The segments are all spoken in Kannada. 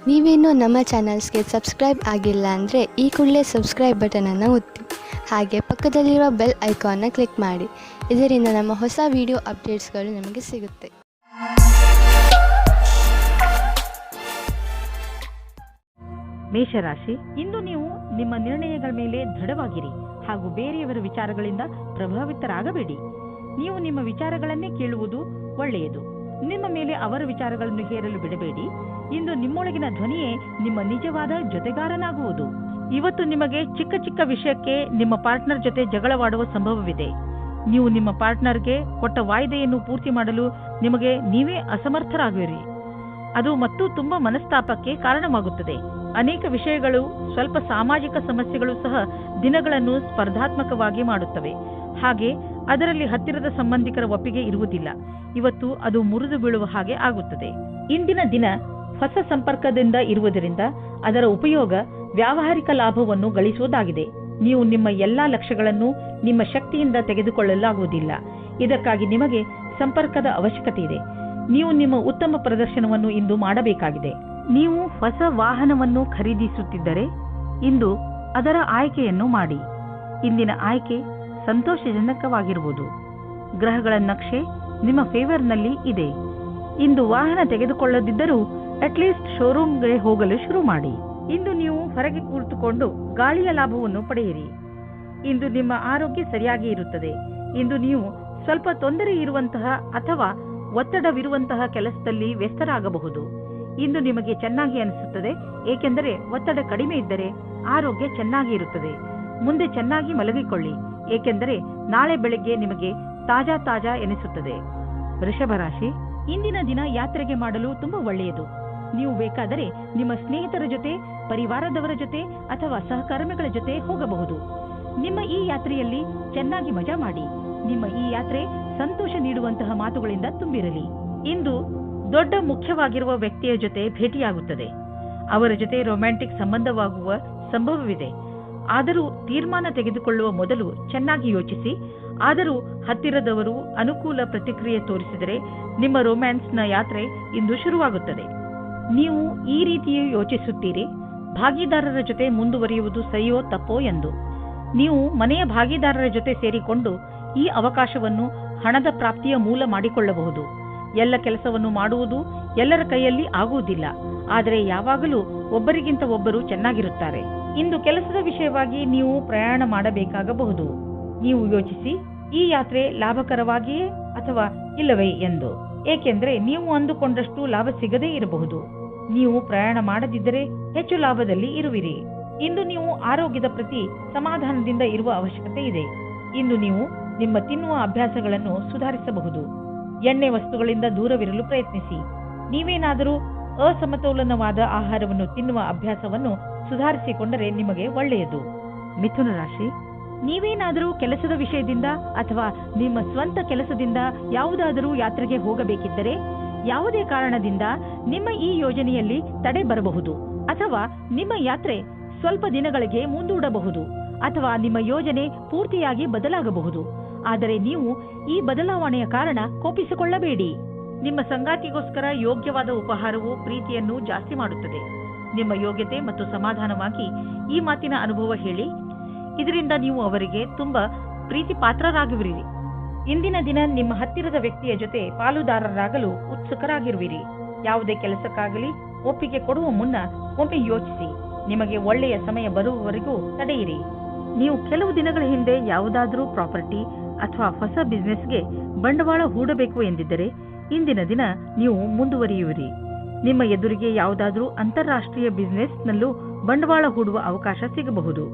ನೀವೇನೂ ನಮ್ಮ ಚಾನಲ್ಸ್ಗೆ ಸಬ್ಸ್ಕ್ರೈಬ್ ಆಗಿಲ್ಲ ಅಂದರೆ ಈ ಕೂಡಲೇ ಸಬ್ಸ್ಕ್ರೈಬ್ ಬಟನನ್ನು ಒತ್ತಿ ಹಾಗೆ ಪಕ್ಕದಲ್ಲಿರುವ ಬೆಲ್ ಐಕಾನ್ನ ಕ್ಲಿಕ್ ಮಾಡಿ. ಇದರಿಂದ ನಮ್ಮ ಹೊಸ ವಿಡಿಯೋ ಅಪ್ಡೇಟ್ಸ್ಗಳು ನಿಮಗೆ ಸಿಗುತ್ತೆ. ಮೇಷರಾಶಿ, ಇಂದು ನೀವು ನಿಮ್ಮ ನಿರ್ಣಯಗಳ ಮೇಲೆ ದೃಢವಾಗಿರಿ ಹಾಗೂ ಬೇರೆಯವರ ವಿಚಾರಗಳಿಂದ ಪ್ರಭಾವಿತರಾಗಬೇಡಿ. ನೀವು ನಿಮ್ಮ ವಿಚಾರಗಳನ್ನೇ ಕೇಳುವುದು ಒಳ್ಳೆಯದು. ನಿಮ್ಮ ಮೇಲೆ ಅವರ ವಿಚಾರಗಳನ್ನು ಹೇರಲು ಬಿಡಬೇಡಿ. ಇಂದು ನಿಮ್ಮೊಳಗಿನ ಧ್ವನಿಯೇ ನಿಮ್ಮ ನಿಜವಾದ ಜೊತೆಗಾರನಾಗುವುದು. ಇವತ್ತು ನಿಮಗೆ ಚಿಕ್ಕ ಚಿಕ್ಕ ವಿಷಯಕ್ಕೆ ನಿಮ್ಮ ಪಾರ್ಟ್ನರ್ ಜೊತೆ ಜಗಳವಾಡುವ ಸಂಭವವಿದೆ. ನೀವು ನಿಮ್ಮ ಪಾರ್ಟ್ನರ್ಗೆ ಕೊಟ್ಟ ವಾಯ್ದೆಯನ್ನು ಪೂರ್ತಿ ಮಾಡಲು ನಿಮಗೆ ನೀವೇ ಅಸಮರ್ಥರಾಗುವಿರಿ. ಅದು ಮತ್ತು ತುಂಬಾ ಮನಸ್ತಾಪಕ್ಕೆ ಕಾರಣವಾಗುತ್ತದೆ. ಅನೇಕ ವಿಷಯಗಳು, ಸ್ವಲ್ಪ ಸಾಮಾಜಿಕ ಸಮಸ್ಯೆಗಳು ಸಹ ದಿನಗಳನ್ನು ಸ್ಪರ್ಧಾತ್ಮಕವಾಗಿ ಮಾಡುತ್ತವೆ. ಹಾಗೆ ಅದರಲ್ಲಿ ಹತ್ತಿರದ ಸಂಬಂಧಿಕರ ಒಪ್ಪಿಗೆ ಇರುವುದಿಲ್ಲ. ಇವತ್ತು ಅದು ಮುರಿದು ಬೀಳುವ ಹಾಗೆ ಆಗುತ್ತದೆ. ಇಂದಿನ ದಿನ ಹೊಸ ಸಂಪರ್ಕದಿಂದ ಇರುವುದರಿಂದ ಅದರ ಉಪಯೋಗ ವ್ಯಾವಹಾರಿಕ ಲಾಭವನ್ನು ಗಳಿಸುವುದಾಗಿದೆ. ನೀವು ನಿಮ್ಮ ಎಲ್ಲಾ ಲಕ್ಷ್ಯಗಳನ್ನು ನಿಮ್ಮ ಶಕ್ತಿಯಿಂದ ತೆಗೆದುಕೊಳ್ಳಲಾಗುವುದಿಲ್ಲ. ಇದಕ್ಕಾಗಿ ನಿಮಗೆ ಸಂಪರ್ಕದ ಅವಶ್ಯಕತೆ ಇದೆ. ನೀವು ನಿಮ್ಮ ಉತ್ತಮ ಪ್ರದರ್ಶನವನ್ನು ಇಂದು ಮಾಡಬೇಕಾಗಿದೆ. ನೀವು ಹೊಸ ವಾಹನವನ್ನು ಖರೀದಿಸುತ್ತಿದ್ದರೆ ಇಂದು ಅದರ ಆಯ್ಕೆಯನ್ನು ಮಾಡಿ. ಇಂದಿನ ಆಯ್ಕೆ ಸಂತೋಷಜನಕವಾಗಿರುವುದು. ಗ್ರಹಗಳ ನಕ್ಷೆ ನಿಮ್ಮ ಫೇವರ್ನಲ್ಲಿ ಇದೆ. ಇಂದು ವಾಹನ ತೆಗೆದುಕೊಳ್ಳದಿದ್ದರೂ ಅಟ್ಲೀಸ್ಟ್ ಶೋರೂಮ್ಗೆ ಹೋಗಲು ಶುರು ಮಾಡಿ. ಇಂದು ನೀವು ಹೊರಗೆ ಕುಳಿತುಕೊಂಡು ಗಾಳಿಯ ಲಾಭವನ್ನು ಪಡೆಯಿರಿ. ಇಂದು ನಿಮ್ಮ ಆರೋಗ್ಯ ಸರಿಯಾಗಿ ಇರುತ್ತದೆ. ಇಂದು ನೀವು ಸ್ವಲ್ಪ ತೊಂದರೆ ಇರುವಂತಹ ಅಥವಾ ಒತ್ತಡವಿರುವಂತಹ ಕೆಲಸದಲ್ಲಿ ವ್ಯಸ್ತರಾಗಬಹುದು. ಇಂದು ನಿಮಗೆ ಚೆನ್ನಾಗಿ ಅನಿಸುತ್ತದೆ, ಏಕೆಂದರೆ ಒತ್ತಡ ಕಡಿಮೆ ಇದ್ದರೆ ಆರೋಗ್ಯ ಚೆನ್ನಾಗಿ ಇರುತ್ತದೆ. ಮುಂದೆ ಚೆನ್ನಾಗಿ ಮಲಗಿಕೊಳ್ಳಿ, ಏಕೆಂದರೆ ನಾಳೆ ಬೆಳಗ್ಗೆ ನಿಮಗೆ ತಾಜಾ ಎನಿಸುತ್ತದೆ. ವೃಷಭ ರಾಶಿ, ಇಂದಿನ ದಿನ ಯಾತ್ರೆಗೆ ಮಾಡಲು ತುಂಬಾ ಒಳ್ಳೆಯದು. ನೀವು ಬೇಕಾದರೆ ನಿಮ್ಮ ಸ್ನೇಹಿತರ ಜೊತೆ, ಪರಿವಾರದವರ ಜೊತೆ ಅಥವಾ ಸಹಕರ್ಮಿಗಳ ಜೊತೆ ಹೋಗಬಹುದು. ನಿಮ್ಮ ಈ ಯಾತ್ರೆಯಲ್ಲಿ ಚೆನ್ನಾಗಿ ಮಜಾ ಮಾಡಿ. ನಿಮ್ಮ ಈ ಯಾತ್ರೆ ಸಂತೋಷ ನೀಡುವಂತಹ ಮಾತುಗಳಿಂದ ತುಂಬಿರಲಿ. ಇಂದು ದೊಡ್ಡ ಮುಖ್ಯವಾಗಿರುವ ವ್ಯಕ್ತಿಯ ಜೊತೆ ಭೇಟಿಯಾಗುತ್ತದೆ. ಅವರ ಜೊತೆ ರೊಮ್ಯಾಂಟಿಕ್ ಸಂಬಂಧವಾಗುವ ಸಂಭವವಿದೆ. ಆದರೂ ತೀರ್ಮಾನ ತೆಗೆದುಕೊಳ್ಳುವ ಮೊದಲು ಚೆನ್ನಾಗಿ ಯೋಚಿಸಿ. ಆದರೂ ಹತ್ತಿರದವರು ಅನುಕೂಲ ಪ್ರತಿಕ್ರಿಯೆ ತೋರಿಸಿದರೆ ನಿಮ್ಮ ರೊಮ್ಯಾನ್ಸ್ನ ಯಾತ್ರೆ ಇಂದು ಶುರುವಾಗುತ್ತದೆ. ನೀವು ಈ ರೀತಿಯೂ ಯೋಚಿಸುತ್ತೀರಿ, ಭಾಗಿದಾರರ ಜೊತೆ ಮುಂದುವರಿಯುವುದು ಸರಿಯೋ ತಪ್ಪೋ ಎಂದು. ನೀವು ಮನೆಯ ಭಾಗಿದಾರರ ಜೊತೆ ಸೇರಿಕೊಂಡು ಈ ಅವಕಾಶವನ್ನು ಹಣದ ಪ್ರಾಪ್ತಿಯ ಮೂಲ ಮಾಡಿಕೊಳ್ಳಬಹುದು. ಎಲ್ಲ ಕೆಲಸವನ್ನು ಮಾಡುವುದು ಎಲ್ಲರ ಕೈಯಲ್ಲಿ ಆಗುವುದಿಲ್ಲ, ಆದರೆ ಯಾವಾಗಲೂ ಒಬ್ಬರಿಗಿಂತ ಒಬ್ಬರು ಚೆನ್ನಾಗಿರುತ್ತಾರೆ. ಇಂದು ಕೆಲಸದ ವಿಷಯವಾಗಿ ನೀವು ಪ್ರಯಾಣ ಮಾಡಬೇಕಾಗಬಹುದು. ನೀವು ಯೋಚಿಸಿ, ಈ ಯಾತ್ರೆ ಲಾಭಕರವಾಗಿಯೇ ಅಥವಾ ಇಲ್ಲವೇ ಎಂದು. ಏಕೆಂದರೆ ನೀವು ಅಂದುಕೊಂಡಷ್ಟು ಲಾಭ ಸಿಗದೇ ಇರಬಹುದು. ನೀವು ಪ್ರಯಾಣ ಮಾಡದಿದ್ದರೆ ಹೆಚ್ಚು ಲಾಭದಲ್ಲಿ ಇರುವಿರಿ. ಇಂದು ನೀವು ಆರೋಗ್ಯದ ಪ್ರತಿ ಸಮಾಧಾನದಿಂದ ಇರುವ ಅವಶ್ಯಕತೆ ಇದೆ. ಇಂದು ನೀವು ನಿಮ್ಮ ತಿನ್ನುವ ಅಭ್ಯಾಸಗಳನ್ನು ಸುಧಾರಿಸಬಹುದು. ಎಣ್ಣೆ ವಸ್ತುಗಳಿಂದ ದೂರವಿರಲು ಪ್ರಯತ್ನಿಸಿ. ನೀವೇನಾದರೂ ಅಸಮತೋಲನವಾದ ಆಹಾರವನ್ನು ತಿನ್ನುವ ಅಭ್ಯಾಸವನ್ನು ಸುಧಾರಿಸಿಕೊಂಡರೆ ನಿಮಗೆ ಒಳ್ಳೆಯದು. ಮಿಥುನ ರಾಶಿ, ನೀವೇನಾದರೂ ಕೆಲಸದ ವಿಷಯದಿಂದ ಅಥವಾ ನಿಮ್ಮ ಸ್ವಂತ ಕೆಲಸದಿಂದ ಯಾವುದಾದರೂ ಯಾತ್ರೆಗೆ ಹೋಗಬೇಕಿದ್ದರೆ ಯಾವುದೇ ಕಾರಣದಿಂದ ನಿಮ್ಮ ಈ ಯೋಜನೆಯಲ್ಲಿ ತಡೆ ಬರಬಹುದು, ಅಥವಾ ನಿಮ್ಮ ಯಾತ್ರೆ ಸ್ವಲ್ಪ ದಿನಗಳಿಗೆ ಮುಂದೂಡಬಹುದು, ಅಥವಾ ನಿಮ್ಮ ಯೋಜನೆ ಪೂರ್ತಿಯಾಗಿ ಬದಲಾಗಬಹುದು. ಆದರೆ ನೀವು ಈ ಬದಲಾವಣೆಯ ಕಾರಣ ಕೋಪಿಸಿಕೊಳ್ಳಬೇಡಿ. ನಿಮ್ಮ ಸಂಗಾತಿಗೋಸ್ಕರ ಯೋಗ್ಯವಾದ ಉಪಹಾರವು ಪ್ರೀತಿಯನ್ನು ಜಾಸ್ತಿ ಮಾಡುತ್ತದೆ. ನಿಮ್ಮ ಯೋಗ್ಯತೆ ಮತ್ತು ಸಮಾಧಾನವಾಗಿ ಈ ಮಾತಿನ ಅನುಭವ ಹೇಳಿ. ಇದರಿಂದ ನೀವು ಅವರಿಗೆ ತುಂಬಾ ಪ್ರೀತಿ ಪಾತ್ರರಾಗುವಿರಿ. ಇಂದಿನ ದಿನ ನಿಮ್ಮ ಹತ್ತಿರದ ವ್ಯಕ್ತಿಯ ಜೊತೆ ಪಾಲುದಾರರಾಗಲು ಉತ್ಸುಕರಾಗಿರುವಿರಿ. ಯಾವುದೇ ಕೆಲಸಕ್ಕಾಗಲಿ ಒಪ್ಪಿಗೆ ಕೊಡುವ ಮುನ್ನ ಒಮ್ಮೆ ಯೋಚಿಸಿ. ನಿಮಗೆ ಒಳ್ಳೆಯ ಸಮಯ ಬರುವವರೆಗೂ ತಡೆಯಿರಿ. ನೀವು ಕೆಲವು ದಿನಗಳ ಹಿಂದೆ ಯಾವುದಾದರೂ ಪ್ರಾಪರ್ಟಿ ಅಥವಾ ಹೊಸ ಬಿಸ್ನೆಸ್ಗೆ ಬಂಡವಾಳ ಹೂಡಬೇಕು ಎಂದಿದ್ದರೆ ಇಂದಿನ ದಿನ ನೀವು ಮುಂದುವರಿಯುವಿರಿ. ನಿಮ್ಮ ಎದುರಿಗೆ ಯಾವುದಾದರೂ ಅಂತಾರಾಷ್ಟ್ರೀಯ ಬಿಸ್ನೆಸ್ನಲ್ಲೂ ಬಂಡವಾಳ ಹೂಡುವ ಅವಕಾಶ ಸಿಗಬಹುದು.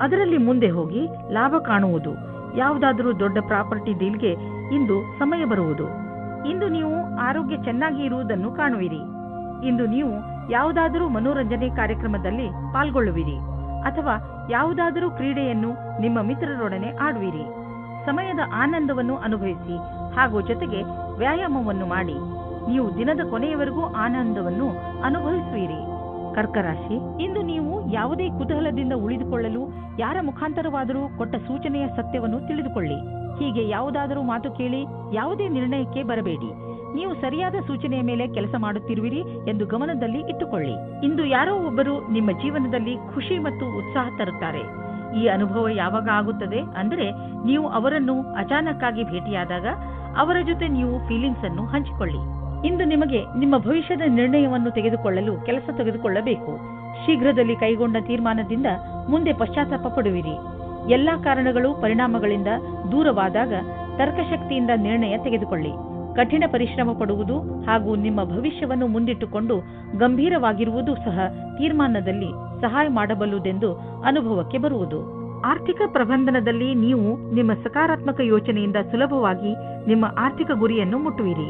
ಅದರಲ್ಲಿ ಮುಂದೆ ಹೋಗಿ ಲಾಭ ಕಾಣುವುದು. ಯಾವುದಾದರೂ ದೊಡ್ಡ ಪ್ರಾಪರ್ಟಿ ಡೀಲ್ಗೆ ಇಂದು ಸಮಯ ಬರುವುದು. ಇಂದು ನೀವು ಆರೋಗ್ಯ ಚೆನ್ನಾಗಿ ಇರುವುದನ್ನು ಕಾಣುವಿರಿ. ಇಂದು ನೀವು ಯಾವುದಾದರೂ ಮನೋರಂಜನೆ ಕಾರ್ಯಕ್ರಮದಲ್ಲಿ ಪಾಲ್ಗೊಳ್ಳುವಿರಿ ಅಥವಾ ಯಾವುದಾದರೂ ಕ್ರೀಡೆಯನ್ನು ನಿಮ್ಮ ಮಿತ್ರರೊಡನೆ ಆಡುವಿರಿ. ಸಮಯದ ಆನಂದವನ್ನು ಅನುಭವಿಸಿ ಹಾಗೂ ಜೊತೆಗೆ ವ್ಯಾಯಾಮವನ್ನು ಮಾಡಿ. ನೀವು ದಿನದ ಕೊನೆಯವರೆಗೂ ಆನಂದವನ್ನು ಅನುಭವಿಸುವಿರಿ. ಕರ್ಕರಾಶಿ, ಇಂದು ನೀವು ಯಾವುದೇ ಕುತೂಹಲದಿಂದ ಉಳಿದುಕೊಳ್ಳಲು ಯಾರ ಮುಖಾಂತರವಾದರೂ ಕೊಟ್ಟ ಸೂಚನೆಯ ಸತ್ಯವನ್ನು ತಿಳಿದುಕೊಳ್ಳಿ. ಹೀಗೆ ಯಾವುದಾದರೂ ಮಾತು ಕೇಳಿ ಯಾವುದೇ ನಿರ್ಣಯಕ್ಕೆ ಬರಬೇಡಿ. ನೀವು ಸರಿಯಾದ ಸೂಚನೆಯ ಮೇಲೆ ಕೆಲಸ ಮಾಡುತ್ತಿರುವಿರಿ ಎಂದು ಗಮನದಲ್ಲಿ ಇಟ್ಟುಕೊಳ್ಳಿ. ಇಂದು ಯಾರೋ ಒಬ್ಬರು ನಿಮ್ಮ ಜೀವನದಲ್ಲಿ ಖುಷಿ ಮತ್ತು ಉತ್ಸಾಹ ತರುತ್ತಾರೆ. ಈ ಅನುಭವ ಯಾವಾಗ ಆಗುತ್ತದೆ ಅಂದರೆ ನೀವು ಅವರನ್ನು ಅಚಾನಕ್ಕಾಗಿ ಭೇಟಿಯಾದಾಗ ಅವರ ಜೊತೆ ನೀವು ಫೀಲಿಂಗ್ಸ್ ಅನ್ನು ಹಂಚಿಕೊಳ್ಳಿ. ಇಂದು ನಿಮಗೆ ನಿಮ್ಮ ಭವಿಷ್ಯದ ನಿರ್ಣಯವನ್ನು ತೆಗೆದುಕೊಳ್ಳಲು ಕೆಲಸ ತೆಗೆದುಕೊಳ್ಳಬೇಕು. ಶೀಘ್ರದಲ್ಲಿ ಕೈಗೊಂಡ ತೀರ್ಮಾನದಿಂದ ಮುಂದೆ ಪಶ್ಚಾತ್ತಾಪ ಪಡುವಿರಿ. ಎಲ್ಲಾ ಕಾರಣಗಳು ಪರಿಣಾಮಗಳಿಂದ ದೂರವಾದಾಗ ತರ್ಕಶಕ್ತಿಯಿಂದ ನಿರ್ಣಯ ತೆಗೆದುಕೊಳ್ಳಿ. ಕಠಿಣ ಪರಿಶ್ರಮ ಪಡುವುದು ಹಾಗೂ ನಿಮ್ಮ ಭವಿಷ್ಯವನ್ನು ಮುಂದಿಟ್ಟುಕೊಂಡು ಗಂಭೀರವಾಗಿರುವುದು ಸಹ ತೀರ್ಮಾನದಲ್ಲಿ ಸಹಾಯ ಮಾಡಬಲ್ಲುದೆಂದು ಅನುಭವಕ್ಕೆ ಬರುವುದು. ಆರ್ಥಿಕ ಪ್ರಬಂಧನದಲ್ಲಿ ನೀವು ನಿಮ್ಮ ಸಕಾರಾತ್ಮಕ ಯೋಚನೆಯಿಂದ ಸುಲಭವಾಗಿ ನಿಮ್ಮ ಆರ್ಥಿಕ ಗುರಿಯನ್ನು ಮುಟ್ಟುವಿರಿ.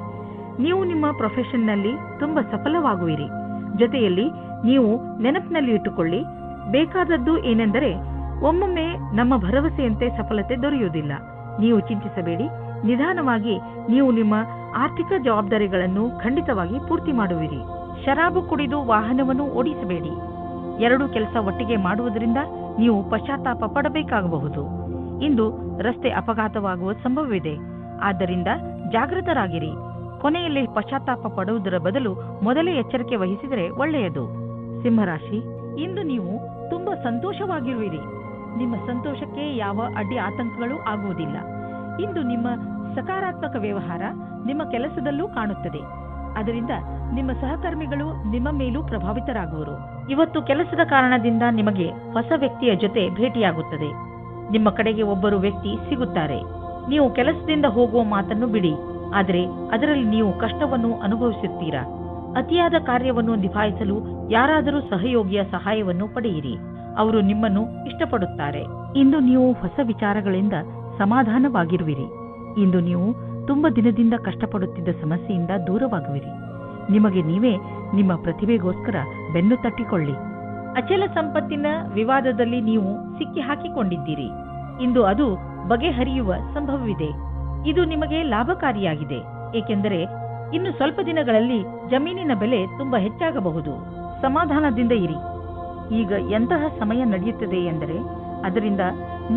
ನೀವು ನಿಮ್ಮ ಪ್ರೊಫೆಷನ್ನಲ್ಲಿ ತುಂಬಾ ಸಫಲವಾಗುವಿರಿ. ಜೊತೆಯಲ್ಲಿ ನೀವು ನೆನಪಿನಲ್ಲಿ ಇಟ್ಟುಕೊಳ್ಳಿ, ಬೇಕಾದದ್ದು ಏನೆಂದರೆ ಒಮ್ಮೊಮ್ಮೆ ನಮ್ಮ ಭರವಸೆಯಂತೆ ಸಫಲತೆ ದೊರೆಯುವುದಿಲ್ಲ. ನೀವು ಚಿಂತಿಸಬೇಡಿ. ನಿಧಾನವಾಗಿ ನೀವು ನಿಮ್ಮ ಆರ್ಥಿಕ ಜವಾಬ್ದಾರಿಗಳನ್ನು ಖಂಡಿತವಾಗಿ ಪೂರ್ತಿ ಮಾಡುವಿರಿ. ಶರಾಬು ಕುಡಿದು ವಾಹನವನ್ನು ಓಡಿಸಬೇಡಿ. ಎರಡು ಕೆಲಸ ಒಟ್ಟಿಗೆ ಮಾಡುವುದರಿಂದ ನೀವು ಪಶ್ಚಾತ್ತಾಪ ಪಡಬೇಕಾಗಬಹುದು. ಇಂದು ರಸ್ತೆ ಅಪಘಾತವಾಗುವ ಸಂಭವವಿದೆ. ಆದ್ದರಿಂದ ಜಾಗೃತರಾಗಿರಿ. ಕೊನೆಯಲ್ಲಿ ಪಶ್ಚಾತ್ತಾಪ ಪಡುವುದರ ಬದಲು ಮೊದಲೇ ಎಚ್ಚರಿಕೆ ವಹಿಸಿದರೆ ಒಳ್ಳೆಯದು. ಸಿಂಹರಾಶಿ, ಇಂದು ನೀವು ತುಂಬಾ ಸಂತೋಷವಾಗಿರುವಿರಿ. ನಿಮ್ಮ ಸಂತೋಷಕ್ಕೆ ಯಾವ ಅಡ್ಡಿ ಆತಂಕಗಳು ಆಗುವುದಿಲ್ಲ. ಇಂದು ನಿಮ್ಮ ಸಕಾರಾತ್ಮಕ ವ್ಯವಹಾರ ನಿಮ್ಮ ಕೆಲಸದಲ್ಲೂ ಕಾಣುತ್ತದೆ. ಅದರಿಂದ ನಿಮ್ಮ ಸಹಕರ್ಮಿಗಳು ನಿಮ್ಮ ಮೇಲೂ ಪ್ರಭಾವಿತರಾಗುವರು. ಇವತ್ತು ಕೆಲಸದ ಕಾರಣದಿಂದ ನಿಮಗೆ ಹೊಸ ವ್ಯಕ್ತಿಯ ಜೊತೆ ಭೇಟಿಯಾಗುತ್ತದೆ. ನಿಮ್ಮ ಕಡೆಗೆ ಒಬ್ಬರು ವ್ಯಕ್ತಿ ಸಿಗುತ್ತಾರೆ. ನೀವು ಕೆಲಸದಿಂದ ಹೋಗುವ ಮಾತನ್ನು ಬಿಡಿ, ಆದರೆ ಅದರಲ್ಲಿ ನೀವು ಕಷ್ಟವನ್ನು ಅನುಭವಿಸುತ್ತೀರಾ. ಅತಿಯಾದ ಕಾರ್ಯವನ್ನು ನಿಭಾಯಿಸಲು ಯಾರಾದರೂ ಸಹಯೋಗಿಯ ಸಹಾಯವನ್ನು ಪಡೆಯಿರಿ. ಅವರು ನಿಮ್ಮನ್ನು ಇಷ್ಟಪಡುತ್ತಾರೆ. ಇಂದು ನೀವು ಹೊಸ ವಿಚಾರಗಳಿಂದ ಸಮಾಧಾನವಾಗಿರುವಿರಿ. ಇಂದು ನೀವು ತುಂಬ ದಿನದಿಂದ ಕಷ್ಟಪಡುತ್ತಿದ್ದ ಸಮಸ್ಯೆಯಿಂದ ದೂರವಾಗುವಿರಿ. ನಿಮಗೆ ನೀವೇ ನಿಮ್ಮ ಪ್ರತಿಭೆಗೋಸ್ಕರ ಬೆನ್ನು ತಟ್ಟಿಕೊಳ್ಳಿ. ಅಚಲ ಸಂಪತ್ತಿನ ವಿವಾದದಲ್ಲಿ ನೀವು ಸಿಕ್ಕಿ ಹಾಕಿಕೊಂಡಿದ್ದೀರಿ. ಇಂದು ಅದು ಬಗೆಹರಿಯುವ ಸಂಭವವಿದೆ. ಇದು ನಿಮಗೆ ಲಾಭಕಾರಿಯಾಗಿದೆ, ಏಕೆಂದರೆ ಇನ್ನು ಸ್ವಲ್ಪ ದಿನಗಳಲ್ಲಿ ಜಮೀನಿನ ಬೆಲೆ ತುಂಬಾ ಹೆಚ್ಚಾಗಬಹುದು. ಸಮಾಧಾನದಿಂದ ಇರಿ. ಈಗ ಎಂತಹ ಸಮಯ ನಡೆಯುತ್ತದೆ ಎಂದರೆ ಅದರಿಂದ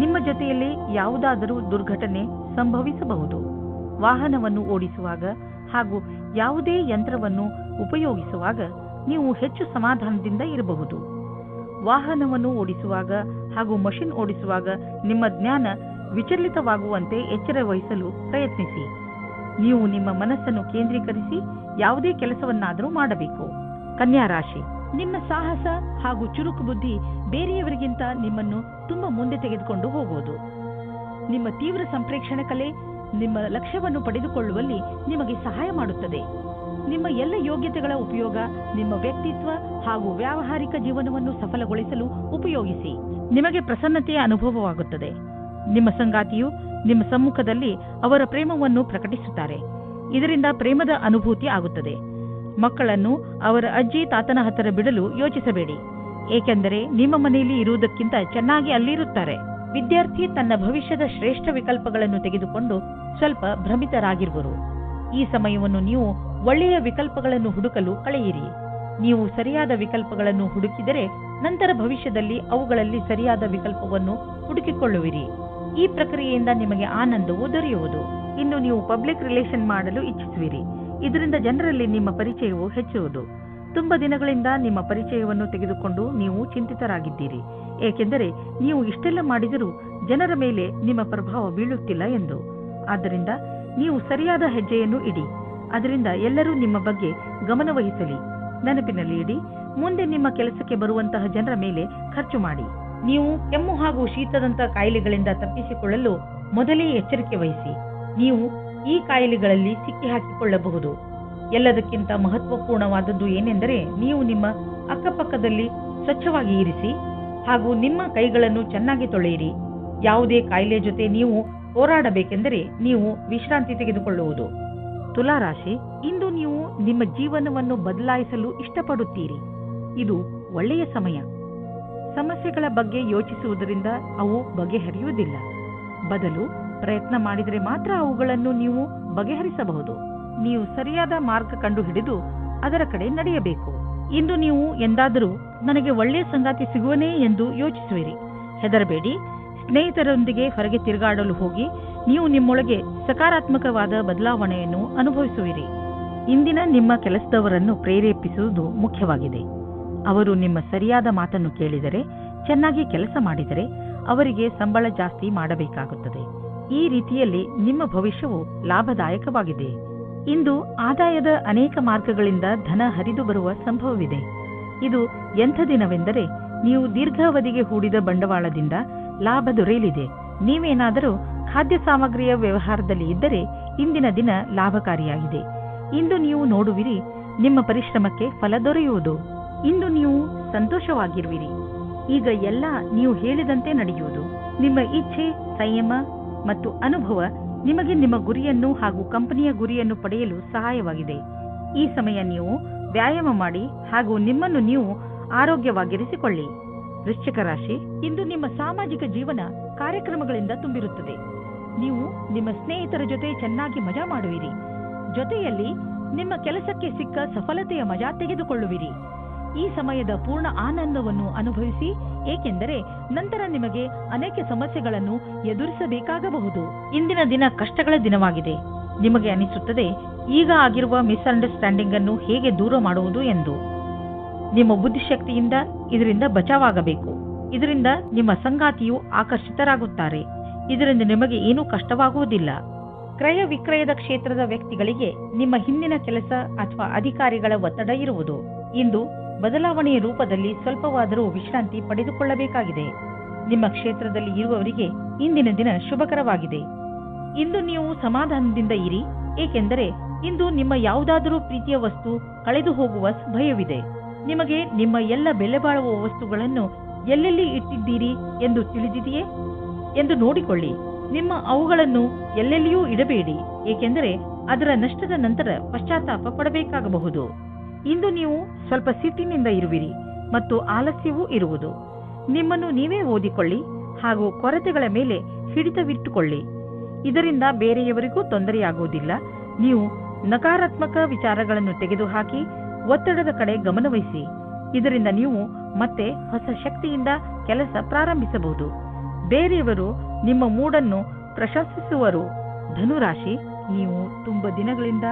ನಿಮ್ಮ ಜೊತೆಯಲ್ಲಿ ಯಾವುದಾದರೂ ದುರ್ಘಟನೆ ಸಂಭವಿಸಬಹುದು. ವಾಹನವನ್ನು ಓಡಿಸುವಾಗ ಹಾಗೂ ಯಾವುದೇ ಯಂತ್ರವನ್ನು ಉಪಯೋಗಿಸುವಾಗ ನೀವು ಹೆಚ್ಚು ಸಮಾಧಾನದಿಂದ ಇರಬಹುದು. ವಾಹನವನ್ನು ಓಡಿಸುವಾಗ ಹಾಗೂ ಮಷಿನ್ ಓಡಿಸುವಾಗ ನಿಮ್ಮ ಜ್ಞಾನ ವಿಚಲಿತವಾಗುವಂತೆ ಎಚ್ಚರ ವಹಿಸಲು ಪ್ರಯತ್ನಿಸಿ. ನೀವು ನಿಮ್ಮ ಮನಸ್ಸನ್ನು ಕೇಂದ್ರೀಕರಿಸಿ ಯಾವುದೇ ಕೆಲಸವನ್ನಾದರೂ ಮಾಡಬೇಕು. ಕನ್ಯಾ ರಾಶಿ, ನಿಮ್ಮ ಸಾಹಸ ಹಾಗೂ ಚುರುಕು ಬುದ್ಧಿ ಬೇರೆಯವರಿಗಿಂತ ನಿಮ್ಮನ್ನು ತುಂಬಾ ಮುಂದೆ ತೆಗೆದುಕೊಂಡು ಹೋಗುವುದು. ನಿಮ್ಮ ತೀವ್ರ ಸಂಪ್ರೇಕ್ಷಣ ಕಲೆ ನಿಮ್ಮ ಲಕ್ಷ್ಯವನ್ನು ಪಡೆದುಕೊಳ್ಳುವಲ್ಲಿ ನಿಮಗೆ ಸಹಾಯ ಮಾಡುತ್ತದೆ. ನಿಮ್ಮ ಎಲ್ಲ ಯೋಗ್ಯತೆಗಳ ಉಪಯೋಗ ನಿಮ್ಮ ವ್ಯಕ್ತಿತ್ವ ಹಾಗೂ ವ್ಯಾವಹಾರಿಕ ಜೀವನವನ್ನು ಸಫಲಗೊಳಿಸಲು ಉಪಯೋಗಿಸಿ. ನಿಮಗೆ ಪ್ರಸನ್ನತೆಯ ಅನುಭವವಾಗುತ್ತದೆ. ನಿಮ್ಮ ಸಂಗಾತಿಯು ನಿಮ್ಮ ಸಮ್ಮುಖದಲ್ಲಿ ಅವರ ಪ್ರೇಮವನ್ನು ಪ್ರಕಟಿಸುತ್ತಾರೆ. ಇದರಿಂದ ಪ್ರೇಮದ ಅನುಭೂತಿ ಆಗುತ್ತದೆ. ಮಕ್ಕಳನ್ನು ಅವರ ಅಜ್ಜಿ ತಾತನ ಹತ್ತಿರ ಬಿಡಲು ಯೋಚಿಸಬೇಡಿ, ಏಕೆಂದರೆ ನಿಮ್ಮ ಮನೆಯಲ್ಲಿ ಇರುವುದಕ್ಕಿಂತ ಚೆನ್ನಾಗಿ ಅಲ್ಲಿರುತ್ತಾರೆ. ವಿದ್ಯಾರ್ಥಿ ತನ್ನ ಭವಿಷ್ಯದ ಶ್ರೇಷ್ಠ ವಿಕಲ್ಪಗಳನ್ನು ತೆಗೆದುಕೊಂಡು ಸ್ವಲ್ಪ ಭ್ರಮಿತರಾಗಿರುವರು. ಈ ಸಮಯವನ್ನು ನೀವು ಒಳ್ಳೆಯ ವಿಕಲ್ಪಗಳನ್ನು ಹುಡುಕಲು ಕಳೆಯಿರಿ. ನೀವು ಸರಿಯಾದ ವಿಕಲ್ಪಗಳನ್ನು ಹುಡುಕಿದರೆ ನಂತರ ಭವಿಷ್ಯದಲ್ಲಿ ಅವುಗಳಲ್ಲಿ ಸರಿಯಾದ ವಿಕಲ್ಪವನ್ನು ಹುಡುಕಿಕೊಳ್ಳುವಿರಿ. ಈ ಪ್ರಕ್ರಿಯೆಯಿಂದ ನಿಮಗೆ ಆನಂದವು ದೊರೆಯುವುದು. ಇನ್ನು ನೀವು ಪಬ್ಲಿಕ್ ರಿಲೇಷನ್ ಮಾಡಲು ಇಚ್ಛಿಸುವಿರಿ. ಇದರಿಂದ ಜನರಲ್ಲಿ ನಿಮ್ಮ ಪರಿಚಯವು ಹೆಚ್ಚುವುದು. ತುಂಬ ದಿನಗಳಿಂದ ನಿಮ್ಮ ಪರಿಚಯವನ್ನು ತೆಗೆದುಕೊಂಡು ನೀವು ಚಿಂತಿತರಾಗಿದ್ದೀರಿ, ಏಕೆಂದರೆ ನೀವು ಇಷ್ಟೆಲ್ಲ ಮಾಡಿದರೂ ಜನರ ಮೇಲೆ ನಿಮ್ಮ ಪ್ರಭಾವ ಬೀಳುತ್ತಿಲ್ಲ ಎಂದು. ಆದ್ದರಿಂದ ನೀವು ಸರಿಯಾದ ಹೆಜ್ಜೆಯನ್ನು ಇಡಿ. ಅದರಿಂದ ಎಲ್ಲರೂ ನಿಮ್ಮ ಬಗ್ಗೆ ಗಮನವಹಿಸಲಿ. ನೆನಪಿನಲ್ಲಿ ಇಡಿ, ಮುಂದೆ ನಿಮ್ಮ ಕೆಲಸಕ್ಕೆ ಬರುವಂತಹ ಜನರ ಮೇಲೆ ಖರ್ಚು ಮಾಡಿ. ನೀವು ಕೆಮ್ಮು ಹಾಗೂ ಶೀತದಂತಹ ಕಾಯಿಲೆಗಳಿಂದ ತಪ್ಪಿಸಿಕೊಳ್ಳಲು ಮೊದಲೇ ಎಚ್ಚರಿಕೆ ವಹಿಸಿ. ನೀವು ಈ ಕಾಯಿಲೆಗಳಲ್ಲಿ ಸಿಕ್ಕಿ ಹಾಕಿಕೊಳ್ಳಬಹುದು. ಎಲ್ಲದಕ್ಕಿಂತ ಮಹತ್ವಪೂರ್ಣವಾದದ್ದು ಏನೆಂದರೆ ನೀವು ನಿಮ್ಮ ಅಕ್ಕಪಕ್ಕದಲ್ಲಿ ಸ್ವಚ್ಛವಾಗಿ ಇರಿಸಿ ಹಾಗೂ ನಿಮ್ಮ ಕೈಗಳನ್ನು ಚೆನ್ನಾಗಿ ತೊಳೆಯಿರಿ. ಯಾವುದೇ ಕಾಯಿಲೆ ಜೊತೆ ನೀವು ಹೋರಾಡಬೇಕೆಂದರೆ ನೀವು ವಿಶ್ರಾಂತಿ ತೆಗೆದುಕೊಳ್ಳುವುದು. ತುಲಾರಾಶಿ, ಇಂದು ನೀವು ನಿಮ್ಮ ಜೀವನವನ್ನು ಬದಲಾಯಿಸಲು ಇಷ್ಟಪಡುತ್ತೀರಿ. ಇದು ಒಳ್ಳೆಯ ಸಮಯ. ಸಮಸ್ಯೆಗಳ ಬಗ್ಗೆ ಯೋಚಿಸುವುದರಿಂದ ಅವು ಬಗೆಹರಿಯುವುದಿಲ್ಲ. ಬದಲು ಪ್ರಯತ್ನ ಮಾಡಿದರೆ ಮಾತ್ರ ಅವುಗಳನ್ನು ನೀವು ಬಗೆಹರಿಸಬಹುದು. ನೀವು ಸರಿಯಾದ ಮಾರ್ಗ ಕಂಡುಹಿಡಿದು ಅದರ ಕಡೆ ನಡೆಯಬೇಕು. ಇಂದು ನೀವು ಎಂದಾದರೂ ನನಗೆ ಒಳ್ಳೆಯ ಸಂಗಾತಿ ಸಿಗುವನೇ ಎಂದು ಯೋಚಿಸುವಿರಿ. ಹೆದರಬೇಡಿ. ಸ್ನೇಹಿತರೊಂದಿಗೆ ಹೊರಗೆ ತಿರುಗಾಡಲು ಹೋಗಿ ನೀವು ನಿಮ್ಮೊಳಗೆ ಸಕಾರಾತ್ಮಕವಾದ ಬದಲಾವಣೆಯನ್ನು ಅನುಭವಿಸುವಿರಿ. ಇಂದಿನ ನಿಮ್ಮ ಕೆಲಸದವರನ್ನು ಪ್ರೇರೇಪಿಸುವುದು ಮುಖ್ಯವಾಗಿದೆ. ಅವರು ನಿಮ್ಮ ಸರಿಯಾದ ಮಾತನ್ನು ಕೇಳಿದರೆ, ಚೆನ್ನಾಗಿ ಕೆಲಸ ಮಾಡಿದರೆ ಅವರಿಗೆ ಸಂಬಳ ಜಾಸ್ತಿ ಮಾಡಬೇಕಾಗುತ್ತದೆ. ಈ ರೀತಿಯಲ್ಲಿ ನಿಮ್ಮ ಭವಿಷ್ಯವು ಲಾಭದಾಯಕವಾಗಿದೆ. ಇಂದು ಆದಾಯದ ಅನೇಕ ಮಾರ್ಗಗಳಿಂದ ಧನ ಹರಿದು ಬರುವ ಸಂಭವವಿದೆ. ಇದು ಎಂಥ ದಿನವೆಂದರೆ ನೀವು ದೀರ್ಘಾವಧಿಗೆ ಹೂಡಿದ ಬಂಡವಾಳದಿಂದ ಲಾಭ ದೊರೆಯಲಿದೆ. ನೀವೇನಾದರೂ ಖಾದ್ಯ ಸಾಮಗ್ರಿಯ ವ್ಯವಹಾರದಲ್ಲಿ ಇದ್ದರೆ ಇಂದಿನ ದಿನ ಲಾಭಕಾರಿಯಾಗಿದೆ. ಇಂದು ನೀವು ನೋಡುವಿರಿ, ನಿಮ್ಮ ಪರಿಶ್ರಮಕ್ಕೆ ಫಲ ದೊರೆಯುವುದು. ಇಂದು ನೀವು ಸಂತೋಷವಾಗಿರುವಿರಿ. ಈಗ ಎಲ್ಲ ನೀವು ಹೇಳಿದಂತೆ ನಡೆಯುವುದು. ನಿಮ್ಮ ಇಚ್ಛೆ, ಸಂಯಮ ಮತ್ತು ಅನುಭವ ನಿಮಗೆ ನಿಮ್ಮ ಗುರಿಯನ್ನು ಹಾಗೂ ಕಂಪನಿಯ ಗುರಿಯನ್ನು ಪಡೆಯಲು ಸಹಾಯವಾಗಿದೆ. ಈ ಸಮಯ ನೀವು ವ್ಯಾಯಾಮ ಮಾಡಿ ಹಾಗೂ ನಿಮ್ಮನ್ನು ನೀವು ಆರೋಗ್ಯವಾಗಿರಿಸಿಕೊಳ್ಳಿ. ವೃಶ್ಚಿಕ ರಾಶಿ, ಇಂದು ನಿಮ್ಮ ಸಾಮಾಜಿಕ ಜೀವನ ಕಾರ್ಯಕ್ರಮಗಳಿಂದ ತುಂಬಿರುತ್ತದೆ. ನೀವು ನಿಮ್ಮ ಸ್ನೇಹಿತರ ಜೊತೆ ಚೆನ್ನಾಗಿ ಮಜಾ ಮಾಡುವಿರಿ. ಜೊತೆಯಲ್ಲಿ ನಿಮ್ಮ ಕೆಲಸಕ್ಕೆ ಸಿಕ್ಕ ಸಫಲತೆಯ ಮಜಾ ತೆಗೆದುಕೊಳ್ಳುವಿರಿ. ಈ ಸಮಯದ ಪೂರ್ಣ ಆನಂದವನ್ನು ಅನುಭವಿಸಿ, ಏಕೆಂದರೆ ನಂತರ ನಿಮಗೆ ಅನೇಕ ಸಮಸ್ಯೆಗಳನ್ನು ಎದುರಿಸಬೇಕಾಗಬಹುದು. ಇಂದಿನ ದಿನ ಕಷ್ಟಗಳ ದಿನವಾಗಿದೆ. ನಿಮಗೆ ಅನಿಸುತ್ತದೆ ಈಗ ಆಗಿರುವ ಮಿಸ್ಅಂಡರ್ಸ್ಟ್ಯಾಂಡಿಂಗ್ ಅನ್ನು ಹೇಗೆ ದೂರ ಮಾಡುವುದು ಎಂದು. ನಿಮ್ಮ ಬುದ್ಧಿಶಕ್ತಿಯಿಂದ ಇದರಿಂದ ಬಚಾವಾಗಬೇಕು. ಇದರಿಂದ ನಿಮ್ಮ ಸಂಗಾತಿಯು ಆಕರ್ಷಿತರಾಗುತ್ತಾರೆ. ಇದರಿಂದ ನಿಮಗೆ ಏನೂ ಕಷ್ಟವಾಗುವುದಿಲ್ಲ. ಕ್ರಯ ವಿಕ್ರಯದ ಕ್ಷೇತ್ರದ ವ್ಯಕ್ತಿಗಳಿಗೆ ನಿಮ್ಮ ಹಿಂದಿನ ಕೆಲಸ ಅಥವಾ ಅಧಿಕಾರಿಗಳ ಒತ್ತಡ ಇರುವುದು. ಇಂದು ಬದಲಾವಣೆಯ ರೂಪದಲ್ಲಿ ಸ್ವಲ್ಪವಾದರೂ ವಿಶ್ರಾಂತಿ ಪಡೆದುಕೊಳ್ಳಬೇಕಾಗಿದೆ. ನಿಮ್ಮ ಕ್ಷೇತ್ರದಲ್ಲಿ ಇರುವವರಿಗೆ ಇಂದಿನ ದಿನ ಶುಭಕರವಾಗಿದೆ. ಇಂದು ನೀವು ಸಮಾಧಾನದಿಂದ ಇರಿ, ಏಕೆಂದರೆ ಇಂದು ನಿಮ್ಮ ಯಾವುದಾದರೂ ಪ್ರೀತಿಯ ವಸ್ತು ಕಳೆದು ಹೋಗುವ ಭಯವಿದೆ. ನಿಮಗೆ ನಿಮ್ಮ ಎಲ್ಲ ಬೆಲೆ ಬಾಳುವ ವಸ್ತುಗಳನ್ನು ಎಲ್ಲೆಲ್ಲಿ ಇಟ್ಟಿದ್ದೀರಿ ಎಂದು ತಿಳಿದಿದೆಯೇ ಎಂದು ನೋಡಿಕೊಳ್ಳಿ. ನಿಮ್ಮ ಅವುಗಳನ್ನು ಎಲ್ಲೆಲ್ಲಿಯೂ ಇಡಬೇಡಿ, ಏಕೆಂದರೆ ಅದರ ನಷ್ಟದ ನಂತರ ಪಶ್ಚಾತ್ತಾಪ ಪಡಬೇಕಾಗಬಹುದು. ಇಂದು ನೀವು ಸ್ವಲ್ಪ ಸಿಟ್ಟಿನಿಂದ ಇರುವಿರಿ ಮತ್ತು ಆಲಸ್ಯವೂ ಇರುವುದು. ನಿಮ್ಮನ್ನು ನೀವೇ ಓದಿಕೊಳ್ಳಿ ಹಾಗೂ ಕೊರತೆಗಳ ಮೇಲೆ ಹಿಡಿತವಿಟ್ಟುಕೊಳ್ಳಿ. ಇದರಿಂದ ಬೇರೆಯವರಿಗೂ ತೊಂದರೆಯಾಗುವುದಿಲ್ಲ. ನೀವು ನಕಾರಾತ್ಮಕ ವಿಚಾರಗಳನ್ನು ತೆಗೆದುಹಾಕಿ ಒತ್ತಡದ ಕಡೆ ಗಮನವಹಿಸಿ. ಇದರಿಂದ ನೀವು ಮತ್ತೆ ಹೊಸ ಶಕ್ತಿಯಿಂದ ಕೆಲಸ ಪ್ರಾರಂಭಿಸಬಹುದು. ಬೇರೆಯವರು ನಿಮ್ಮ ಮೂಡನ್ನು ಪ್ರಶಂಸಿಸುವರು. ಧನುರಾಶಿ, ನೀವು ತುಂಬಾ ದಿನಗಳಿಂದ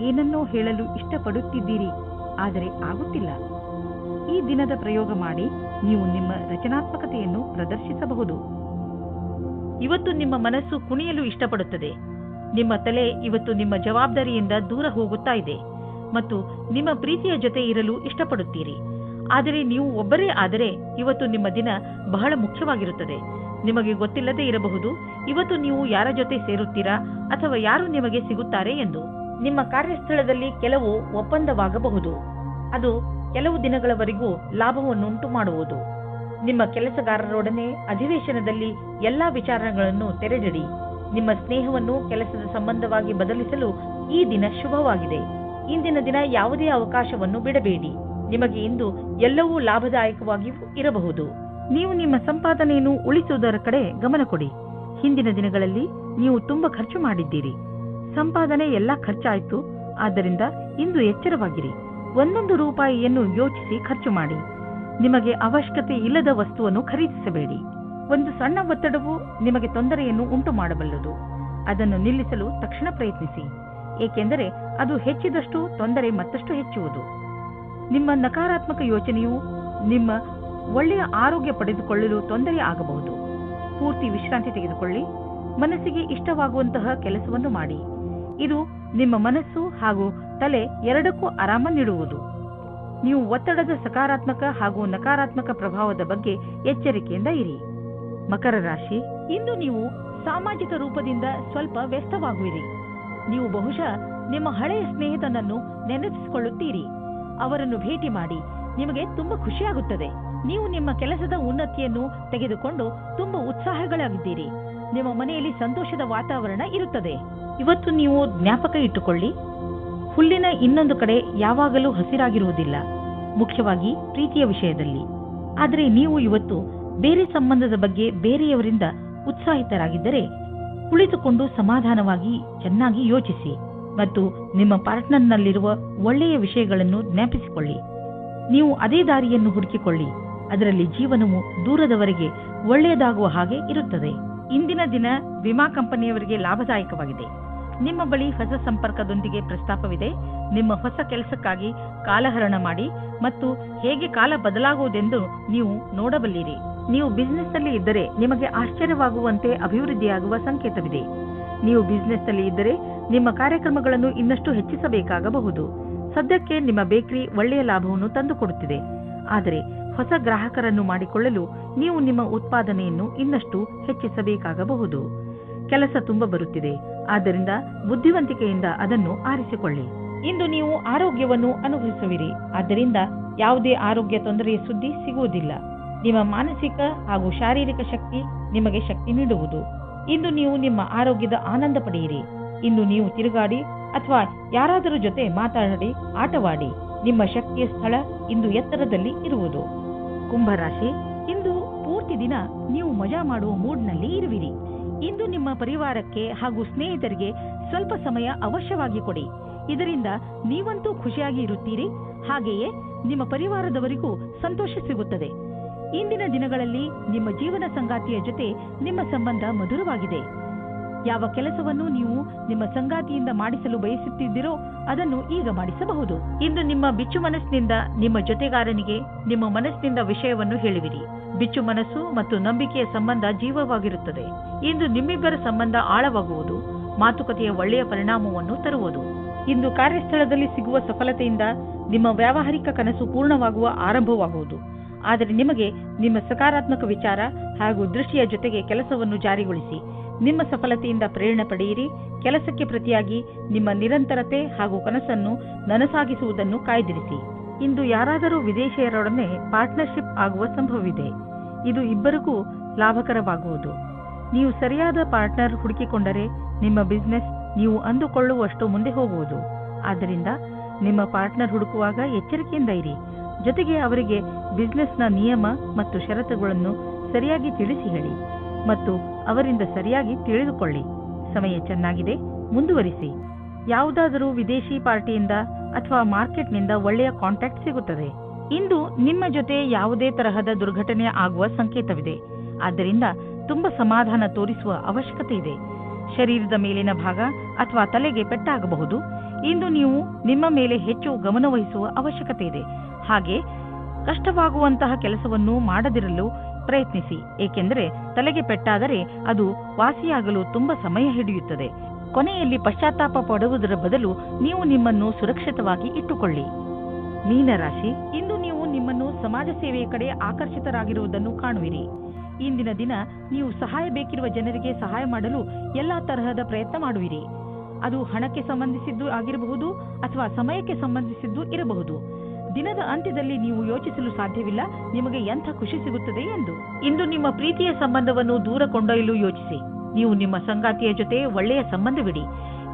ಏನನ್ನೋ ಹೇಳಲು ಇಷ್ಟಪಡುತ್ತಿದ್ದೀರಿ, ಆದರೆ ಆಗುತ್ತಿಲ್ಲ. ಈ ದಿನದ ಪ್ರಯೋಗ ಮಾಡಿ ನೀವು ನಿಮ್ಮ ರಚನಾತ್ಮಕತೆಯನ್ನು ಪ್ರದರ್ಶಿಸಬಹುದು. ಇವತ್ತು ನಿಮ್ಮ ಮನಸ್ಸು ಕುಣಿಯಲು ಇಷ್ಟಪಡುತ್ತದೆ. ನಿಮ್ಮ ತಲೆ ಇವತ್ತು ನಿಮ್ಮ ಜವಾಬ್ದಾರಿಯಿಂದ ದೂರ ಹೋಗುತ್ತಾ ಇದೆ ಮತ್ತು ನಿಮ್ಮ ಪ್ರೀತಿಯ ಜೊತೆ ಇರಲು ಇಷ್ಟಪಡುತ್ತೀರಿ. ಆದರೆ ನೀವು ಒಬ್ಬರೇ ಆದರೆ ಇವತ್ತು ನಿಮ್ಮ ದಿನ ಬಹಳ ಮುಖ್ಯವಾಗಿರುತ್ತದೆ. ನಿಮಗೆ ಗೊತ್ತಿಲ್ಲದೆ ಇರಬಹುದು ಇವತ್ತು ನೀವು ಯಾರ ಜೊತೆ ಸೇರುತ್ತೀರಾ ಅಥವಾ ಯಾರು ನಿಮಗೆ ಸಿಗುತ್ತಾರೆ ಎಂದು. ನಿಮ್ಮ ಕಾರ್ಯಸ್ಥಳದಲ್ಲಿ ಕೆಲವು ಒಪ್ಪಂದವಾಗಬಹುದು. ಅದು ಕೆಲವು ದಿನಗಳವರೆಗೂ ಲಾಭವನ್ನುಂಟು ಮಾಡುವುದು. ನಿಮ್ಮ ಕೆಲಸಗಾರರೊಡನೆ ಅಧಿವೇಶನದಲ್ಲಿ ಎಲ್ಲಾ ವಿಚಾರಗಳನ್ನು ತೆರೆದಿಡಿ. ನಿಮ್ಮ ಸ್ನೇಹವನ್ನು ಕೆಲಸದ ಸಂಬಂಧವಾಗಿ ಬದಲಿಸಲು ಈ ದಿನ ಶುಭವಾಗಿದೆ. ಇಂದಿನ ದಿನ ಯಾವುದೇ ಅವಕಾಶವನ್ನು ಬಿಡಬೇಡಿ. ನಿಮಗೆ ಇಂದು ಎಲ್ಲವೂ ಲಾಭದಾಯಕವಾಗಿಯೂ ಇರಬಹುದು. ನೀವು ನಿಮ್ಮ ಸಂಪಾದನೆಯನ್ನು ಉಳಿಸುವುದರ ಕಡೆ ಗಮನ ಕೊಡಿ. ಹಿಂದಿನ ದಿನಗಳಲ್ಲಿ ನೀವು ತುಂಬಾ ಖರ್ಚು ಮಾಡಿದ್ದೀರಿ. ಸಂಪಾದನೆ ಎಲ್ಲ ಖರ್ಚಾಯಿತು. ಆದ್ದರಿಂದ ಇಂದು ಎಚ್ಚರವಾಗಿರಿ. ಒಂದೊಂದು ರೂಪಾಯಿಯನ್ನು ಯೋಚಿಸಿ ಖರ್ಚು ಮಾಡಿ. ನಿಮಗೆ ಅವಶ್ಯಕತೆ ಇಲ್ಲದ ವಸ್ತುವನ್ನು ಖರೀದಿಸಬೇಡಿ. ಒಂದು ಸಣ್ಣ ಒತ್ತಡವು ನಿಮಗೆ ತೊಂದರೆಯನ್ನು ಉಂಟು ಮಾಡಬಲ್ಲದು. ಅದನ್ನು ನಿಲ್ಲಿಸಲು ತಕ್ಷಣ ಪ್ರಯತ್ನಿಸಿ, ಏಕೆಂದರೆ ಅದು ಹೆಚ್ಚಿದಷ್ಟು ತೊಂದರೆ ಮತ್ತಷ್ಟು ಹೆಚ್ಚುವುದು. ನಿಮ್ಮ ನಕಾರಾತ್ಮಕ ಯೋಚನೆಯು ನಿಮ್ಮ ಒಳ್ಳೆಯ ಆರೋಗ್ಯ ಪಡೆದುಕೊಳ್ಳಲು ತೊಂದರೆ ಆಗಬಹುದು. ಪೂರ್ತಿ ವಿಶ್ರಾಂತಿ ತೆಗೆದುಕೊಳ್ಳಿ. ಮನಸ್ಸಿಗೆ ಇಷ್ಟವಾಗುವಂತಹ ಕೆಲಸವನ್ನು ಮಾಡಿ. ಇದು ನಿಮ್ಮ ಮನಸ್ಸು ಹಾಗೂ ತಲೆ ಎರಡಕ್ಕೂ ಆರಾಮ ನೀಡುವುದು. ನೀವು ಒತ್ತಡದ ಸಕಾರಾತ್ಮಕ ಹಾಗೂ ನಕಾರಾತ್ಮಕ ಪ್ರಭಾವದ ಬಗ್ಗೆ ಎಚ್ಚರಿಕೆಯಿಂದ ಇರಿ. ಮಕರ ರಾಶಿ, ಇಂದು ನೀವು ಸಾಮಾಜಿಕ ರೂಪದಿಂದ ಸ್ವಲ್ಪ ವ್ಯಸ್ತವಾಗುವಿರಿ. ನೀವು ಬಹುಶಃ ನಿಮ್ಮ ಹಳೆಯ ಸ್ನೇಹಿತನನ್ನು ನೆನಪಿಸಿಕೊಳ್ಳುತ್ತೀರಿ. ಅವರನ್ನು ಭೇಟಿ ಮಾಡಿ ನಿಮಗೆ ತುಂಬಾ ಖುಷಿಯಾಗುತ್ತದೆ. ನೀವು ನಿಮ್ಮ ಕೆಲಸದ ಉನ್ನತಿಯನ್ನು ತೆಗೆದುಕೊಂಡು ತುಂಬಾ ಉತ್ಸಾಹಗಳಾಗಿದ್ದೀರಿ. ನಿಮ್ಮ ಮನೆಯಲ್ಲಿ ಸಂತೋಷದ ವಾತಾವರಣ ಇರುತ್ತದೆ. ಇವತ್ತು ನೀವು ಜ್ಞಾಪಕ ಇಟ್ಟುಕೊಳ್ಳಿ, ಹುಲ್ಲಿನ ಇನ್ನೊಂದು ಕಡೆ ಯಾವಾಗಲೂ ಹಸಿರಾಗಿರುವುದಿಲ್ಲ, ಮುಖ್ಯವಾಗಿ ಪ್ರೀತಿಯ ವಿಷಯದಲ್ಲಿ. ಆದರೆ ನೀವು ಇವತ್ತು ಬೇರೆ ಸಂಬಂಧದ ಬಗ್ಗೆ ಬೇರೆಯವರಿಂದ ಉತ್ಸಾಹಿತರಾಗಿದ್ದರೆ ಕುಳಿತುಕೊಂಡು ಸಮಾಧಾನವಾಗಿ ಚೆನ್ನಾಗಿ ಯೋಚಿಸಿ ಮತ್ತು ನಿಮ್ಮ ಪಾರ್ಟ್ನರ್ನಲ್ಲಿರುವ ಒಳ್ಳೆಯ ವಿಷಯಗಳನ್ನು ಜ್ಞಾಪಿಸಿಕೊಳ್ಳಿ. ನೀವು ಅದೇ ದಾರಿಯನ್ನು ಹುಡುಕಿಕೊಳ್ಳಿ. ಅದರಲ್ಲಿ ಜೀವನವು ದೂರದವರೆಗೆ ಒಳ್ಳೆಯದಾಗುವ ಹಾಗೆ ಇರುತ್ತದೆ. ಇಂದಿನ ದಿನ ವಿಮಾ ಕಂಪನಿಯವರಿಗೆ ಲಾಭದಾಯಕವಾಗಿದೆ. ನಿಮ್ಮ ಬಳಿ ಹೊಸ ಸಂಪರ್ಕದೊಂದಿಗೆ ಪ್ರಸ್ತಾಪವಿದೆ. ನಿಮ್ಮ ಹೊಸ ಕೆಲಸಕ್ಕಾಗಿ ಕಾಲಹರಣ ಮಾಡಿ ಮತ್ತು ಹೇಗೆ ಕಾಲ ಬದಲಾಗುವುದೆಂದು ನೀವು ನೋಡಬಲ್ಲಿರಿ. ನೀವು ಬಿಸಿನೆಸ್ನಲ್ಲಿ ಇದ್ದರೆ ನಿಮಗೆ ಆಶ್ಚರ್ಯವಾಗುವಂತೆ ಅಭಿವೃದ್ಧಿಯಾಗುವ ಸಂಕೇತವಿದೆ. ನೀವು ಬಿಸಿನೆಸ್ನಲ್ಲಿ ಇದ್ದರೆ ನಿಮ್ಮ ಕಾರ್ಯಕ್ರಮಗಳನ್ನು ಇನ್ನಷ್ಟು ಹೆಚ್ಚಿಸಬೇಕಾಗಬಹುದು. ಸದ್ಯಕ್ಕೆ ನಿಮ್ಮ ಬೇಕರಿ ಒಳ್ಳೆಯ ಲಾಭವನ್ನು ತಂದುಕೊಡುತ್ತಿದೆ. ಆದರೆ ಹೊಸ ಗ್ರಾಹಕರನ್ನು ಮಾಡಿಕೊಳ್ಳಲು ನೀವು ನಿಮ್ಮ ಉತ್ಪಾದನೆಯನ್ನು ಇನ್ನಷ್ಟು ಹೆಚ್ಚಿಸಬೇಕಾಗಬಹುದು. ಕೆಲಸ ತುಂಬಾ ಬರುತ್ತಿದೆ, ಆದ್ದರಿಂದ ಬುದ್ಧಿವಂತಿಕೆಯಿಂದ ಅದನ್ನು ಆರಿಸಿಕೊಳ್ಳಿ. ಇಂದು ನೀವು ಆರೋಗ್ಯವನ್ನು ಅನುಭವಿಸುವಿರಿ, ಆದ್ದರಿಂದ ಯಾವುದೇ ಆರೋಗ್ಯ ತೊಂದರೆಯ ಸುದ್ದಿ ಸಿಗುವುದಿಲ್ಲ. ನಿಮ್ಮ ಮಾನಸಿಕ ಹಾಗೂ ಶಾರೀರಿಕ ಶಕ್ತಿ ನಿಮಗೆ ಶಕ್ತಿ ನೀಡುವುದು. ಇಂದು ನೀವು ನಿಮ್ಮ ಆರೋಗ್ಯದ ಆನಂದ ಪಡೆಯಿರಿ. ಇಂದು ನೀವು ತಿರುಗಾಡಿ ಅಥವಾ ಯಾರಾದರ ಜೊತೆ ಮಾತಾಡಿ, ಆಟವಾಡಿ. ನಿಮ್ಮ ಶಕ್ತಿಯ ಸ್ಥಳ ಇಂದು ಎತ್ತರದಲ್ಲಿ ಇರುವುದು. ಕುಂಭರಾಶಿ, ಇಂದು ಪೂರ್ತಿ ದಿನ ನೀವು ಮಜಾ ಮಾಡುವ ಮೂಡ್ನಲ್ಲಿ ಇರುವಿರಿ. ಇಂದು ನಿಮ್ಮ ಪರಿವಾರಕ್ಕೆ ಹಾಗೂ ಸ್ನೇಹಿತರಿಗೆ ಸ್ವಲ್ಪ ಸಮಯ ಅವಶ್ಯವಾಗಿ ಕೊಡಿ. ಇದರಿಂದ ನೀವಂತೂ ಖುಷಿಯಾಗಿ ಇರುತ್ತೀರಿ, ಹಾಗೆಯೇ ನಿಮ್ಮ ಪರಿವಾರದವರಿಗೂ ಸಂತೋಷ ಸಿಗುತ್ತದೆ. ಇಂದಿನ ದಿನಗಳಲ್ಲಿ ನಿಮ್ಮ ಜೀವನ ಸಂಗಾತಿಯ ಜೊತೆ ನಿಮ್ಮ ಸಂಬಂಧ ಮಧುರವಾಗಿದೆ. ಯಾವ ಕೆಲಸವನ್ನು ನೀವು ನಿಮ್ಮ ಸಂಗಾತಿಯಿಂದ ಮಾಡಿಸಲು ಬಯಸುತ್ತಿದ್ದೀರೋ ಅದನ್ನು ಈಗ ಮಾಡಿಸಬಹುದು. ಇಂದು ನಿಮ್ಮ ಬಿಚ್ಚು ಮನಸ್ಸಿನಿಂದ ನಿಮ್ಮ ಜೊತೆಗಾರನಿಗೆ ನಿಮ್ಮ ಮನಸ್ಸಿನಿಂದ ವಿಷಯವನ್ನು ಹೇಳುವಿರಿ. ಬಿಚ್ಚು ಮನಸ್ಸು ಮತ್ತು ನಂಬಿಕೆಯ ಸಂಬಂಧ ಜೀವವಾಗಿರುತ್ತದೆ. ಇಂದು ನಿಮ್ಮಿಬ್ಬರ ಸಂಬಂಧ ಆಳವಾಗುವುದು, ಮಾತುಕತೆಯ ಒಳ್ಳೆಯ ಪರಿಣಾಮವನ್ನು ತರುವುದು. ಇಂದು ಕಾರ್ಯಸ್ಥಳದಲ್ಲಿ ಸಿಗುವ ಸಫಲತೆಯಿಂದ ನಿಮ್ಮ ವ್ಯಾವಹಾರಿಕ ಕನಸು ಪೂರ್ಣವಾಗುವ ಆರಂಭವಾಗುವುದು. ಆದರೆ ನಿಮಗೆ ನಿಮ್ಮ ಸಕಾರಾತ್ಮಕ ವಿಚಾರ ಹಾಗೂ ದೃಷ್ಟಿಯ ಜೊತೆಗೆ ಕೆಲಸವನ್ನು ಜಾರಿಗೊಳಿಸಿ. ನಿಮ್ಮ ಸಫಲತೆಯಿಂದ ಪ್ರೇರಣೆ ಪಡೆಯಿರಿ. ಕೆಲಸಕ್ಕೆ ಪ್ರತಿಯಾಗಿ ನಿಮ್ಮ ನಿರಂತರತೆ ಹಾಗೂ ಕನಸನ್ನು ನನಸಾಗಿಸುವುದನ್ನು ಕಾಯ್ದಿರಿಸಿ. ಇಂದು ಯಾರಾದರೂ ವಿದೇಶಿಯರೊಡನೆ ಪಾರ್ಟ್ನರ್ಶಿಪ್ ಆಗುವ ಸಂಭವವಿದೆ. ಇದು ಇಬ್ಬರಿಗೂ ಲಾಭಕರವಾಗುವುದು. ನೀವು ಸರಿಯಾದ ಪಾರ್ಟ್ನರ್ ಹುಡುಕಿಕೊಂಡರೆ ನಿಮ್ಮ ಬಿಸಿನೆಸ್ ನೀವು ಅಂದುಕೊಳ್ಳುವಷ್ಟು ಮುಂದೆ ಹೋಗುವುದು. ಆದ್ದರಿಂದ ನಿಮ್ಮ ಪಾರ್ಟ್ನರ್ ಹುಡುಕುವಾಗ ಎಚ್ಚರಿಕೆಯಿಂದ ಇರಿ. ಜೊತೆಗೆ ಅವರಿಗೆ ಬಿಸಿನೆಸ್ನ ನಿಯಮ ಮತ್ತು ಷರತ್ತುಗಳನ್ನು ಸರಿಯಾಗಿ ತಿಳಿಸಿ ಹೇಳಿ ಮತ್ತು ಅವರಿಂದ ಸರಿಯಾಗಿ ತಿಳಿದುಕೊಳ್ಳಿ. ಸಮಯ ಚೆನ್ನಾಗಿದೆ, ಮುಂದುವರಿಸಿ. ಯಾವುದಾದರೂ ವಿದೇಶಿ ಪಾರ್ಟಿಯಿಂದ ಅಥವಾ ಮಾರ್ಕೆಟ್ನಿಂದ ಒಳ್ಳೆಯ ಕಾಂಟ್ಯಾಕ್ಟ್ ಸಿಗುತ್ತದೆ. ಇಂದು ನಿಮ್ಮ ಜೊತೆ ಯಾವುದೇ ತರಹದ ದುರ್ಘಟನೆ ಆಗುವ ಸಂಕೇತವಿದೆ. ಆದ್ದರಿಂದ ತುಂಬಾ ಸಮಾಧಾನ ತೋರಿಸುವ ಅವಶ್ಯಕತೆ ಇದೆ. ಶರೀರದ ಮೇಲಿನ ಭಾಗ ಅಥವಾ ತಲೆಗೆ ಪೆಟ್ಟಾಗಬಹುದು. ಇಂದು ನೀವು ನಿಮ್ಮ ಮೇಲೆ ಹೆಚ್ಚು ಗಮನವಹಿಸುವ ಅವಶ್ಯಕತೆ ಇದೆ. ಹಾಗೆ ಕಷ್ಟವಾಗುವಂತಹ ಕೆಲಸವನ್ನು ಮಾಡದಿರಲು ಪ್ರಯತ್ನಿಸಿ, ಏಕೆಂದರೆ ತಲೆಗೆ ಪೆಟ್ಟಾದರೆ ಅದು ವಾಸಿಯಾಗಲು ತುಂಬಾ ಸಮಯ ಹಿಡಿಯುತ್ತದೆ. ಕೊನೆಯಲ್ಲಿ ಪಶ್ಚಾತ್ತಾಪ ಪಡುವುದರ ಬದಲು ನೀವು ನಿಮ್ಮನ್ನು ಸುರಕ್ಷಿತವಾಗಿ ಇಟ್ಟುಕೊಳ್ಳಿ. ಮೀನರಾಶಿ, ಇಂದು ನೀವು ನಿಮ್ಮನ್ನು ಸಮಾಜ ಸೇವೆಯ ಕಡೆ ಆಕರ್ಷಿತರಾಗಿರುವುದನ್ನು ಕಾಣುವಿರಿ. ಇಂದಿನ ದಿನ ನೀವು ಸಹಾಯ ಬೇಕಿರುವ ಜನರಿಗೆ ಸಹಾಯ ಮಾಡಲು ಎಲ್ಲಾ ತರಹದ ಪ್ರಯತ್ನ ಮಾಡುವಿರಿ. ಅದು ಹಣಕ್ಕೆ ಸಂಬಂಧಿಸಿದ್ದು ಆಗಿರಬಹುದು ಅಥವಾ ಸಮಯಕ್ಕೆ ಸಂಬಂಧಿಸಿದ್ದು ಇರಬಹುದು. ದಿನದ ಅಂತ್ಯದಲ್ಲಿ ನೀವು ಯೋಚಿಸಲು ಸಾಧ್ಯವಿಲ್ಲ ನಿಮಗೆ ಎಂಥ ಖುಷಿ ಸಿಗುತ್ತದೆ ಎಂದು. ಇಂದು ನಿಮ್ಮ ಪ್ರೀತಿಯ ಸಂಬಂಧವನ್ನು ದೂರ ಕೊಂಡೊಯ್ಯಲು ಯೋಚಿಸಿ. ನೀವು ನಿಮ್ಮ ಸಂಗಾತಿಯ ಜೊತೆ ಒಳ್ಳೆಯ ಸಂಬಂಧವಿಡಿ.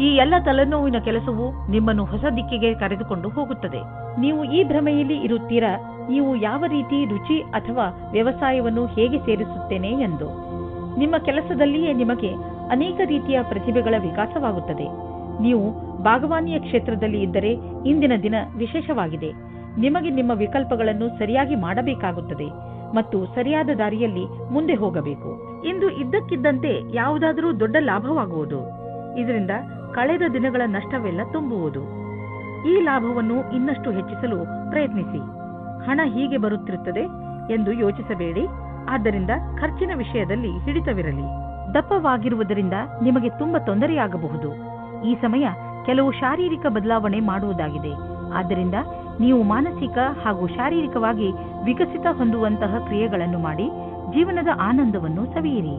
ಈ ಎಲ್ಲ ತಲೆನೋವಿನ ಕೆಲಸವು ನಿಮ್ಮನ್ನು ಹೊಸ ದಿಕ್ಕಿಗೆ ಕರೆದುಕೊಂಡು ಹೋಗುತ್ತದೆ. ನೀವು ಈ ಭ್ರಮೆಯಲ್ಲಿ ಇರುತ್ತೀರಾ, ನೀವು ಯಾವ ರೀತಿ ರುಚಿ ಅಥವಾ ವ್ಯವಸಾಯವನ್ನು ಹೇಗೆ ಸೇರಿಸುತ್ತೇನೆ ಎಂದು. ನಿಮ್ಮ ಕೆಲಸದಲ್ಲಿಯೇ ನಿಮಗೆ ಅನೇಕ ರೀತಿಯ ಪ್ರತಿಭೆಗಳ ವಿಕಾಸವಾಗುತ್ತದೆ. ನೀವು ಬಾಗವಾನಿಯ ಕ್ಷೇತ್ರದಲ್ಲಿ ಇದ್ದರೆ ಇಂದಿನ ದಿನ ವಿಶೇಷವಾಗಿದೆ. ನಿಮಗೆ ನಿಮ್ಮ ವಿಕಲ್ಪಗಳನ್ನು ಸರಿಯಾಗಿ ಮಾಡಬೇಕಾಗುತ್ತದೆ ಮತ್ತು ಸರಿಯಾದ ದಾರಿಯಲ್ಲಿ ಮುಂದೆ ಹೋಗಬೇಕು. ಇಂದು ಇದ್ದಕ್ಕಿದ್ದಂತೆ ಯಾವುದಾದರೂ ದೊಡ್ಡ ಲಾಭವಾಗುವುದು. ಇದರಿಂದ ಕಳೆದ ದಿನಗಳ ನಷ್ಟವೆಲ್ಲ ತುಂಬುವುದು. ಈ ಲಾಭವನ್ನು ಇನ್ನಷ್ಟು ಹೆಚ್ಚಿಸಲು ಪ್ರಯತ್ನಿಸಿ. ಹಣ ಹೀಗೆ ಬರುತ್ತಿರುತ್ತದೆ ಎಂದು ಯೋಚಿಸಬೇಡಿ. ಆದ್ದರಿಂದ ಖರ್ಚಿನ ವಿಷಯದಲ್ಲಿ ಹಿಡಿತವಿರಲಿ. ದಪ್ಪವಾಗಿರುವುದರಿಂದ ನಿಮಗೆ ತುಂಬಾ ತೊಂದರೆಯಾಗಬಹುದು. ಈ ಸಮಯ ಕೆಲವು ಶಾರೀರಿಕ ಬದಲಾವಣೆ ಮಾಡುವುದಾಗಿದೆ. ಆದ್ದರಿಂದ ನೀವು ಮಾನಸಿಕ ಹಾಗೂ ಶಾರೀರಿಕವಾಗಿ ವಿಕಸಿತ ಹೊಂದುವಂತಹ ಕ್ರಿಯೆಗಳನ್ನು ಮಾಡಿ ಜೀವನದ ಆನಂದವನ್ನು ಸವಿಯಿರಿ.